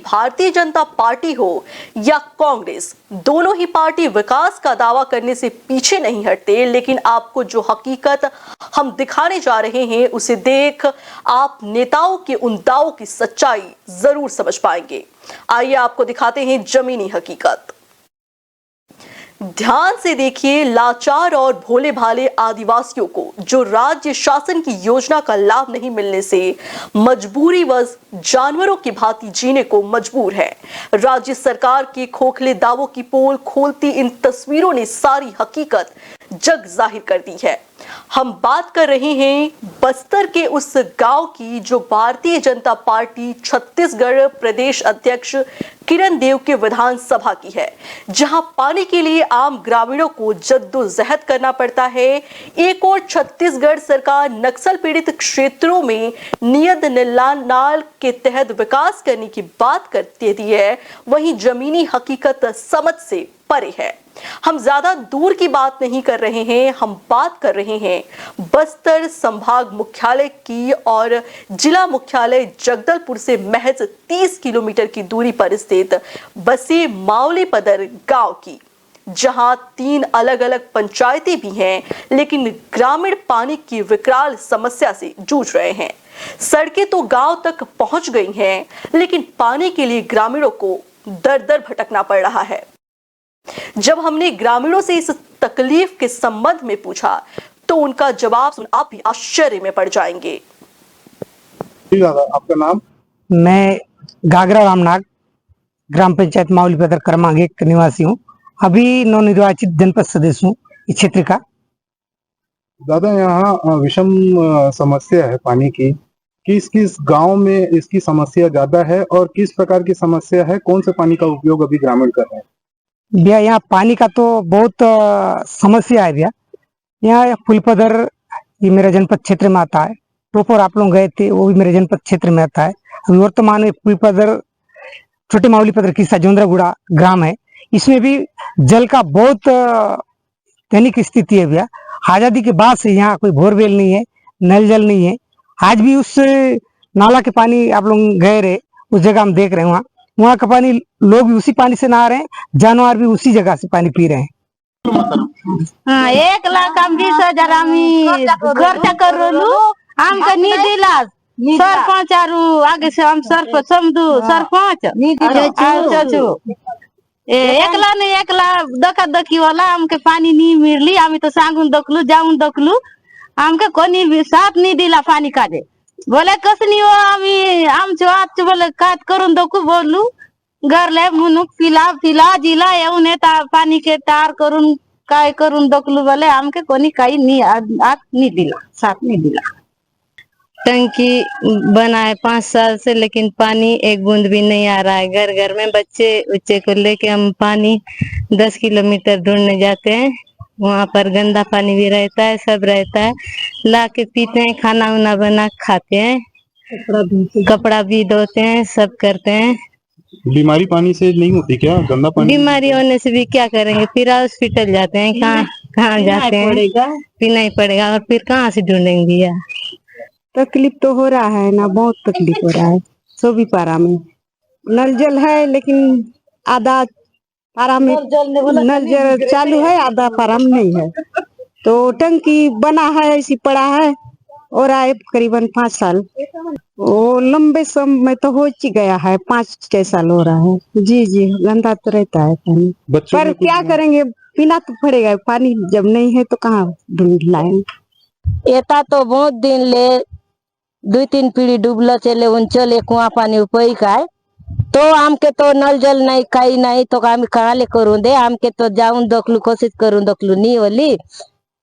Bharatiya Janata party हो या कांग्रेस, दोनों ही पार्टी विकास का दावा करने से पीछे नहीं हटते। लेकिन आपको जो हकीकत हम दिखाने जा रहे हैं उसे देख आप नेताओं के उन दावों की सच्चाई जरूर समझ पाएंगे। आइए आपको दिखाते हैं जमीनी हकीकत। ध्यान से देखिए, लाचार और भोले भाले आदिवासियों को जो राज्य शासन की योजना का लाभ नहीं मिलने से मजबूरीवश जानवरों की भांति जीने को मजबूर है। राज्य सरकार के खोखले दावों की पोल खोलती इन तस्वीरों ने सारी हकीकत जग जाहिर कर दी है। हम बात कर रहे हैं बस्तर के उस गांव की जो भारतीय जनता पार्टी छत्तीसगढ़ प्रदेश अध्यक्ष किरण देव के विधानसभा की है, जहां पानी के लिए आम ग्रामीणों को जद्दोजहद करना पड़ता है। एक और छत्तीसगढ़ सरकार नक्सल पीड़ित क्षेत्रों में नियत नाल के तहत विकास करने की बात करती है, वहीं जमीनी हकीकत समझ से परे है। हम ज्यादा दूर की बात नहीं कर रहे हैं, हम बात कर रहे हैं बस्तर संभाग मुख्यालय की और जिला मुख्यालय जगदलपुर से महज 30 किलोमीटर की दूरी पर स्थित बसे मावलीपदर गांव की, जहां 3 अलग अलग पंचायतें भी हैं, लेकिन ग्रामीण पानी की विकराल समस्या से जूझ रहे हैं। सड़कें तो गांव तक पहुंच गई हैं, लेकिन पानी के लिए ग्रामीणों को दर दर भटकना पड़ रहा है। जब हमने ग्रामीणों से इस तकलीफ के संबंध में पूछा तो उनका जवाब सुन आप भी आश्चर्य में पड़ जाएंगे। आपका नाम? मैं गागरा रामनाग, ग्राम पंचायत मावलीपदर क्रमांक 1 निवासी हूँ। अभी नवनिर्वाचित जनपद सदस्य हूँ इस क्षेत्र का। दादा, यहाँ विषम समस्या है पानी की। किस किस गांव में इसकी समस्या ज्यादा है और किस प्रकार की समस्या है? कौन से पानी का उपयोग अभी ग्रामीण कर रहे हैं? भैया यहाँ पानी का तो बहुत समस्या है भैया। यहाँ फुलपदर ये मेरा जनपद क्षेत्र में आता है। टोपर आप लोग गए थे, वो भी मेरे जनपद क्षेत्र में आता है। अभी वर्तमान में फुलपदर छोटे मावलीपदर किस्सा जोंद्रागुड़ा ग्राम है, इसमें भी जल का बहुत दैनिक स्थिति है भैया। आजादी के बाद से यहाँ कोई बोरवेल नहीं है, नल जल नहीं है। आज भी उस नाला के पानी आप लोग गए रहे, उस जगह हम देख रहे हैं वहाँ का पानी, लोग भी उसी पानी से नहा रहे हैं, जानवर भी उसी जगह से पानी पी रहे हैं। 1,20,000 आम्ही खर्च करू आमका निधी लाज सरपंच आगे से हम सरपंच 1,00,000 दकी वाला आमके पानी नहीं मिळली। आम्ही तो सांगून दखलू जाऊन दखलू आमके कोणी साथ नहीं दिला पाणी काढे। बोले कस नहीं हो आम्ही आमच्या आजचे बोले काट करून दखू बोलू घरले म्हणून पिला जिला येऊन येता पाणी के तार करून काय करून दखलू बोले आमके कोणी काही नहीं आत नहीं दिला, साथ नहीं दिला। टंकी बना है 5 साल से, लेकिन पानी एक बूंद भी नहीं आ रहा है। घर घर में बच्चे को लेके हम पानी 10 किलोमीटर ढूंढने जाते हैं। वहाँ पर गंदा पानी भी रहता है, सब रहता है, ला के पीते हैं, खाना उना बना खाते हैं, कपड़ा भी धोते हैं, सब करते हैं। बीमारी पानी से नहीं होती क्या? गंदा पानी बीमारी होने से भी क्या करेंगे, फिर हॉस्पिटल जाते हैं, कहाँ जाते हैं, पीना ही पड़ेगा और फिर कहाँ से ढूंढेंगे यार। तकलीफ तो हो रहा है ना, बहुत तकलीफ हो रहा है। सोबी पारा में नल जल है, लेकिन आधा पारा में नल जल चालू है, आधा पारा में नहीं है। तो टंकी बना है, ऐसी पड़ा है और आए करीबन 5 साल। वो लंबे समय तो हो ही गया है, 5-6 साल हो रहा है। जी गंदा तो रहता है पानी, पर क्या करेंगे, पीना तो पड़ेगा। पानी जब नहीं है तो कहाँ ढूंढ लाएंगे। येता तो बहुत दिन ले 2-3 पीढ़ी डूबल चले उनचले कुआ पानी उपई काय तो आमके तो नल जल नहीं काही नहीं तो आम्ही कहाले करून दे। आमके तो जाऊन दखलू कोशिश करून दखलू नहीं होली।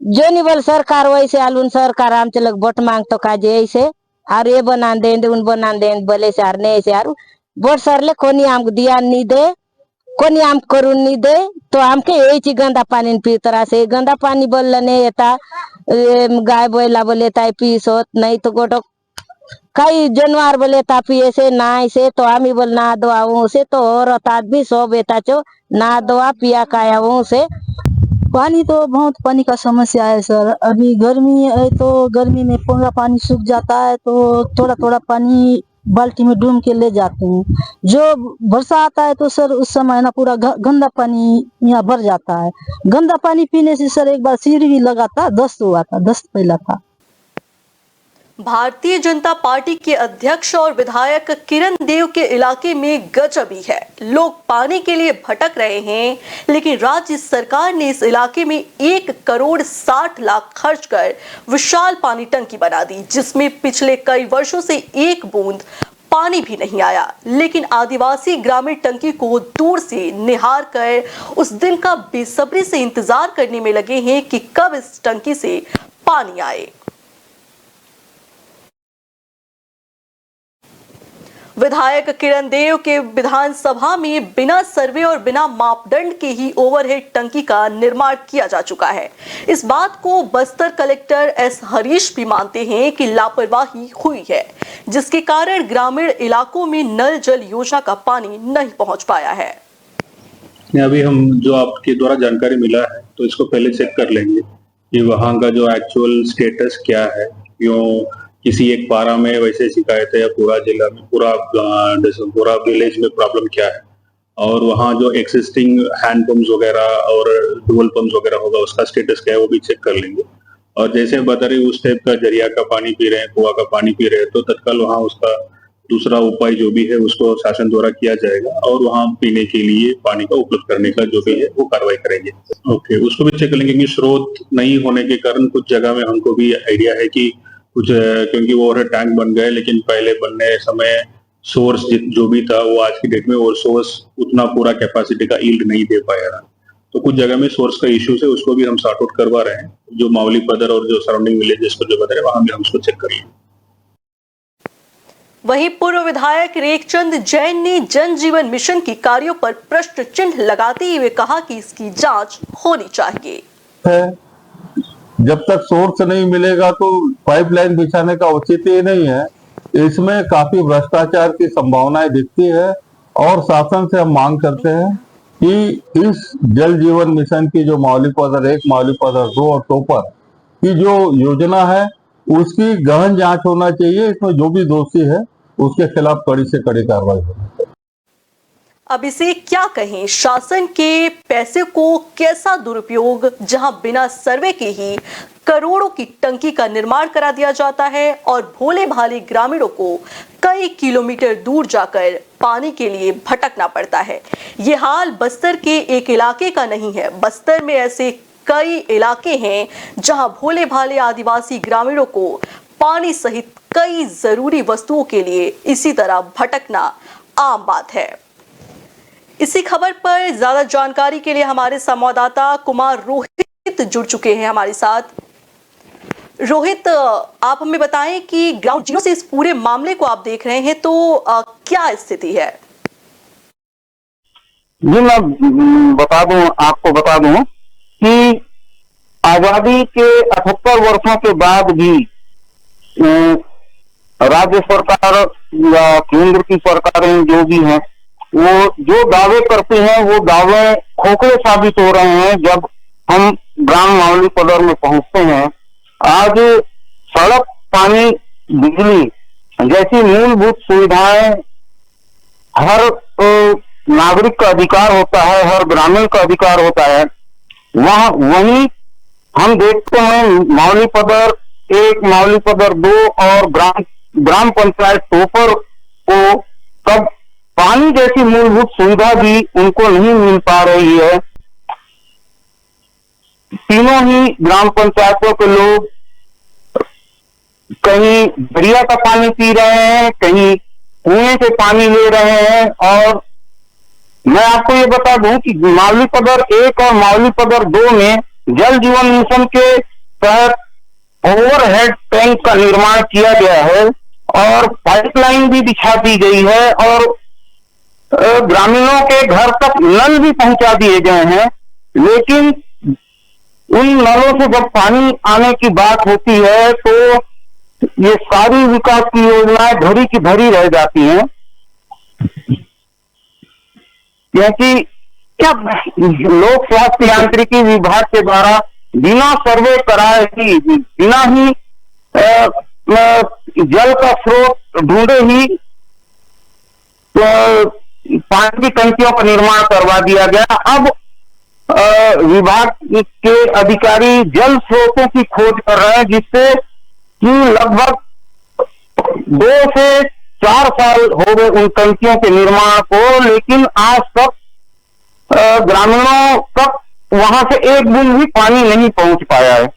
जो नहीं बोल सरकार वैसे आलून सरकार आमचे लग वोट मांग तो काजे ऐसे और ये बना दे उन बना दे बोले से नहीं ऐसे यार वोट सरले कोनी आम दिया नहीं दे, कोनी आम करून नहीं दे, तो आमके यही गंदा पानी पी तरह से गंदा पानी बोल नहीं येता। गाय बोला बोले पीस होत नहीं तो गोटो कई जानवर बोले पिए से ना से तो आमी बोल ना दवा से तो और आदमी सो बेटा चो ना दवा पिया खाया से। पानी तो बहुत पानी का समस्या है सर। अभी गर्मी है तो गर्मी में पूरा पानी सूख जाता है, तो थोड़ा थोड़ा पानी बाल्टी में ढूंढ के ले जाते हैं। जो वर्षा आता है तो सर उस समय ना पूरा गंदा पानी यहाँ भर जाता है। गंदा पानी पीने से सर एक बार सिर भी लगा था, दस्त हुआ था, दस्त फैला था। भारतीय जनता पार्टी के अध्यक्ष और विधायक किरण देव के इलाके में गजबी है। लोग पानी के लिए भटक रहे हैं, लेकिन राज्य सरकार ने इस इलाके में 1,60,00,000 खर्च कर विशाल पानी टंकी बना दी, जिसमें पिछले कई वर्षों से एक बूंद पानी भी नहीं आया। लेकिन आदिवासी ग्रामीण टंकी को दूर से निहार कर उस दिन का बेसब्री से इंतजार करने में लगे हैं कि कब इस टंकी से पानी आए। विधायक किरण देव के विधानसभा में बिना सर्वे और बिना मापदंड के ही ओवरहेड टंकी का निर्माण किया जा चुका है। इस बात को बस्तर कलेक्टर एस हरीश भी मानते हैं कि लापरवाही हुई है, जिसके कारण ग्रामीण इलाकों में नल जल योजना का पानी नहीं पहुंच पाया है। अभी हम जो आपके द्वारा जानकारी मिला है तो इसको पहले चेक कर लेंगे कि वहाँ का जो एक्चुअल स्टेटस क्या है, क्यों किसी एक पारा में वैसे शिकायत है या पूरा जिला में पूरा विलेज में प्रॉब्लम क्या है, और वहाँ जो एक्सिस्टिंग हैंड पंप्स वगैरह और डुअल पंप्स वगैरह होगा उसका स्टेटस क्या है वो भी चेक कर लेंगे। और जैसे बता रहे उस टाइप का जरिया का पानी पी रहे हैं, कुआ का पानी पी रहे हैं, तो तत्काल वहाँ उसका दूसरा उपाय जो भी है उसको शासन द्वारा किया जाएगा और वहाँ पीने के लिए पानी का उपलब्ध करने का जो भी है वो कार्रवाई करेंगे। ओके, उसको भी चेक कर लेंगे कि स्रोत नहीं होने के कारण कुछ जगह में हमको भी आइडिया है कि कुछ, क्योंकि वो टैंक बन गए लेकिन पहले बनने समय सोर्स जो भी था वो आज की डेट में वो सोर्स उतना पूरा कैपेसिटी का यील्ड नहीं दे पाया रहा, तो कुछ जगह में सोर्स का इश्यू है, उसको भी हम सॉर्ट आउट करवा रहे हैं। जो मावली पदर और जो सराउंडिंग विलेजेस को जो बता रहे वहां भी हम उसको चेक कर लेंगे। वहीं पूर्व विधायक रेखचंद जैन ने जन जीवन मिशन के कार्यों पर प्रश्न चिन्ह लगाते हुए कहा कि इसकी जांच होनी चाहिए। जब तक सोर्स नहीं मिलेगा तो पाइपलाइन बिछाने का औचित्य ही नहीं है। इसमें काफी भ्रष्टाचार की संभावनाएं दिखती है और शासन से हम मांग करते हैं कि इस जल जीवन मिशन की जो मावली पदर 1, मावली पदर 2 और टोपर की जो योजना है उसकी गहन जांच होना चाहिए। इसमें जो भी दोषी है उसके खिलाफ कड़ी से कड़ी कार्रवाई होनी चाहिए। अब इसे क्या कहें, शासन के पैसे को कैसा दुरुपयोग, जहां बिना सर्वे के ही करोड़ों की टंकी का निर्माण करा दिया जाता है और भोले भाले ग्रामीणों को कई किलोमीटर दूर जाकर पानी के लिए भटकना पड़ता है। ये हाल बस्तर के एक इलाके का नहीं है, बस्तर में ऐसे कई इलाके हैं जहां भोले भाले आदिवासी ग्रामीणों को पानी सहित कई जरूरी वस्तुओं के लिए इसी तरह भटकना आम बात है। इसी खबर पर ज्यादा जानकारी के लिए हमारे संवाददाता कुमार रोहित जुड़ चुके हैं हमारे साथ। रोहित, आप हमें बताएं कि ग्राउंड जीरो से इस पूरे मामले को आप देख रहे हैं, तो क्या स्थिति है? जी मैं आपको बता दूं कि आजादी के 78 वर्षों के बाद भी राज्य सरकार या केंद्र की सरकारें जो भी हैं वो जो दावे करती हैं वो दावे खोखले साबित हो रहे हैं। जब हम ग्राम मावली पदर में पहुंचते हैं, आज सड़क, पानी, बिजली जैसी मूलभूत सुविधाएं हर नागरिक का अधिकार होता है, हर ग्रामीण का अधिकार होता है। वहीं हम देखते हैं मावली पदर 1, मावली पदर 2 और ग्राम पंचायत टोपर को कब पानी जैसी मूलभूत सुविधा भी उनको नहीं मिल पा रही है। तीनों ही ग्राम पंचायतों के लोग कहीं दरिया का पानी पी रहे हैं, कहीं कुएं से पानी ले रहे हैं। और मैं आपको ये बता दूं कि मावली पदर 1 और मावली पदर 2 में जल जीवन मिशन के तहत ओवरहेड टैंक का निर्माण किया गया है और पाइपलाइन भी बिछा दी गई है और ग्रामीणों के घर तक नल भी पहुंचा दिए गए हैं। लेकिन उन नलों से जब पानी आने की बात होती है तो ये सारी विकास की योजनाएं धरी की धरी रह जाती हैं, क्योंकि क्या लोक स्वास्थ्य यांत्रिकी विभाग के द्वारा बिना सर्वे कराए ही, बिना ही जल का स्रोत ढूंढे ही पानी की टंकियों का निर्माण करवा दिया गया। अब विभाग के अधिकारी जल स्रोतों की खोज कर रहे हैं, जिससे कि लगभग 2 से 4 साल हो गए उन टंकियों के निर्माण को, लेकिन आज तक ग्रामीणों तक वहां से एक बूंद भी पानी नहीं पहुंच पाया है।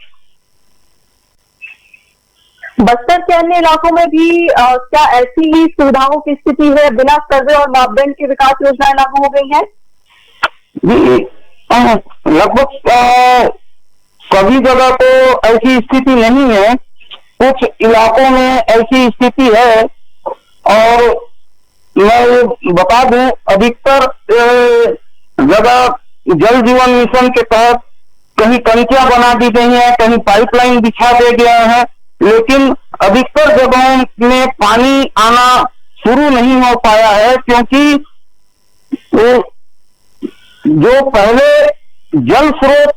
बस्तर के अन्य इलाकों में भी क्या ऐसी ही सुविधाओं की स्थिति है? बिना सर्वे और मापदंड की विकास योजनाएं लागू हो गई हैं? जी, लगभग सभी जगह तो ऐसी स्थिति नहीं है, कुछ इलाकों में ऐसी स्थिति है। और मैं बता दूं, अधिकतर जगह जल जीवन मिशन के तहत कहीं टंकियां बना दी गई हैं, कहीं पाइपलाइन बिछा दिए गए हैं, लेकिन अधिकतर जगहों में पानी आना शुरू नहीं हो पाया है, क्योंकि जो पहले जल स्रोत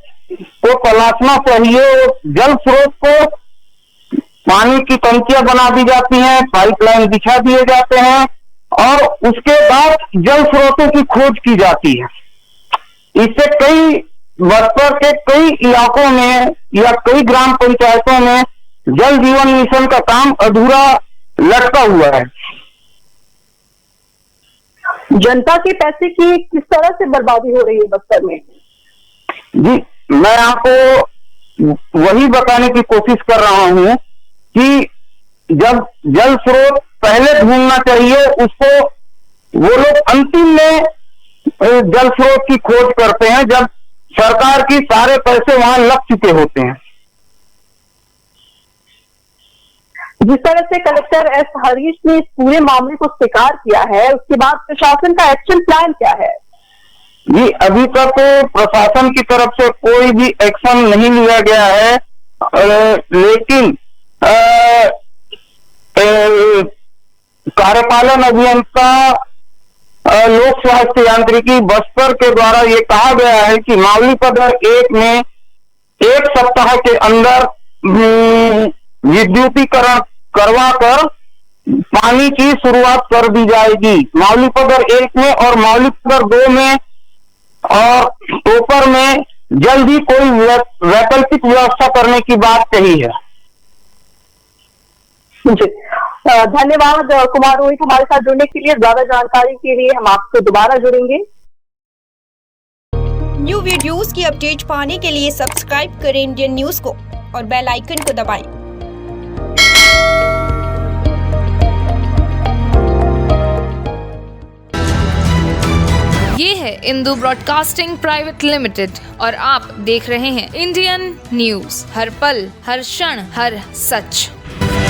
को तलाशना चाहिए, जल स्रोत को पानी की टंकियां बना दी जाती हैं, पाइपलाइन बिछा दिए जाते हैं और उसके बाद जल स्रोतों की खोज की जाती है। इससे कई बस्तर के कई इलाकों में या कई ग्राम पंचायतों में जल जीवन मिशन का काम अधूरा लटका हुआ है। जनता के पैसे की किस तरह से बर्बादी हो रही है बस्तर में? जी, मैं आपको वही बताने की कोशिश कर रहा हूं कि जब जल स्रोत पहले ढूंढना चाहिए, उसको वो लोग अंतिम में जल स्रोत की खोज करते हैं, जब सरकार की सारे पैसे वहां लग चुके होते हैं। जिस तरह से कलेक्टर एस हरीश ने इस पूरे मामले को स्वीकार किया है, उसके बाद प्रशासन का एक्शन प्लान क्या है? जी, अभी तक तो प्रशासन की तरफ से कोई भी एक्शन नहीं लिया गया है, लेकिन कार्यपालन अभियंता लोक स्वास्थ्य यांत्रिकी बस्तर के द्वारा ये कहा गया है कि मावलीपदर 1 में 1 सप्ताह के अंदर विद्युतीकरण करवाकर पानी की शुरुआत कर दी जाएगी। मावलीपदर 1 में और मावलीपदर 2 में और टोपर में जल्द ही कोई वैकल्पिक व्यवस्था करने की बात कही है। धन्यवाद कुमार रोहित, हमारे साथ जुड़ने के लिए। ज्यादा जानकारी के लिए हम आपसे दोबारा जुड़ेंगे। न्यू वीडियोस की अपडेट पाने के लिए सब्सक्राइब करें इंडियन न्यूज को और बेल आइकन को दबाएं। ये है इंदू ब्रॉडकास्टिंग प्राइवेट लिमिटेड और आप देख रहे हैं इंडियन न्यूज, हर पल हर क्षण हर सच।